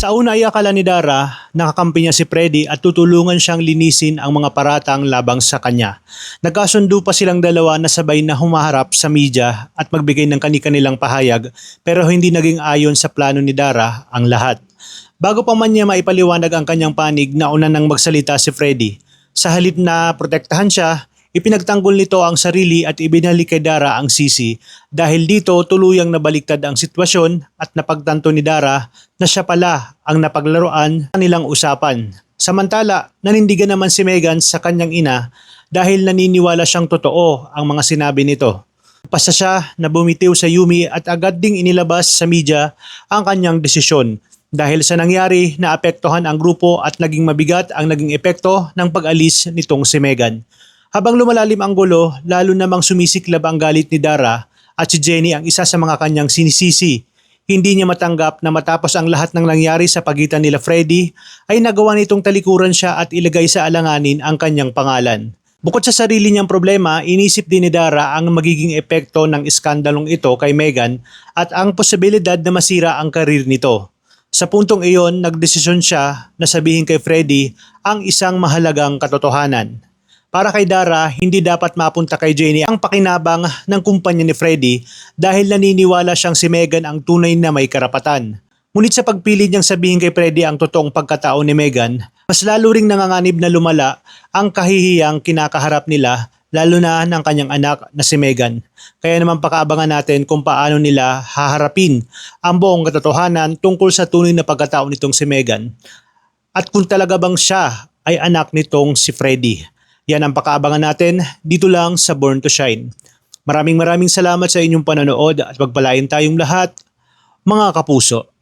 Sa una ay akala ni Dara, nakakampi niya si Freddy at tutulungan siyang linisin ang mga paratang labang sa kanya. Nagkasundo pa silang dalawa na sabay na humaharap sa media at magbigay ng kani-kanilang pahayag pero hindi naging ayon sa plano ni Dara ang lahat. Bago pa man niya maipaliwanag ang kanyang panig, nauna nang magsalita si Freddy. Sa halip na protektahan siya, ipinagtanggol nito ang sarili at ibinalik kay Dara ang sisi dahil dito tuluyang nabaliktad ang sitwasyon at napagtanto ni Dara na siya pala ang napaglaruan nilang usapan. Samantala, nanindigan naman si Megan sa kanyang ina dahil naniniwala siyang totoo ang mga sinabi nito. Pasa siya na bumitiw sa Yumi at agad ding inilabas sa media ang kanyang desisyon. Dahil sa nangyari, naapektuhan ang grupo at naging mabigat ang naging epekto ng pag-alis nitong si Megan. Habang lumalalim ang gulo, lalo namang sumisiklab ang galit ni Dara at si Jenny ang isa sa mga kanyang sinisisi. Hindi niya matanggap na matapos ang lahat ng nangyari sa pagitan nila Freddy, ay nagawa nitong talikuran siya at ilagay sa alanganin ang kanyang pangalan. Bukod sa sarili niyang problema, inisip din ni Dara ang magiging epekto ng iskandalong ito kay Megan at ang posibilidad na masira ang karir nito. Sa puntong iyon, nagdesisyon siya na sabihin kay Freddy ang isang mahalagang katotohanan. Para kay Dara, hindi dapat mapunta kay Jenny ang pakinabang ng kumpanya ni Freddy dahil naniniwala siyang si Megan ang tunay na may karapatan. Ngunit sa pagpili niyang sabihin kay Freddy ang totoong pagkatao ni Megan, mas lalo ring nanganganib na lumala ang kahihiyang kinakaharap nila lalo na ng kanyang anak na si Megan. Kaya naman pakaabangan natin kung paano nila haharapin ang buong katotohanan tungkol sa tunay na pagkatao nitong si Megan at kung talaga bang siya ay anak nitong si Freddy. Yan ang pakaabangan natin dito lang sa Born to Shine. Maraming salamat sa inyong panonood at pagpalain tayong lahat, mga kapuso.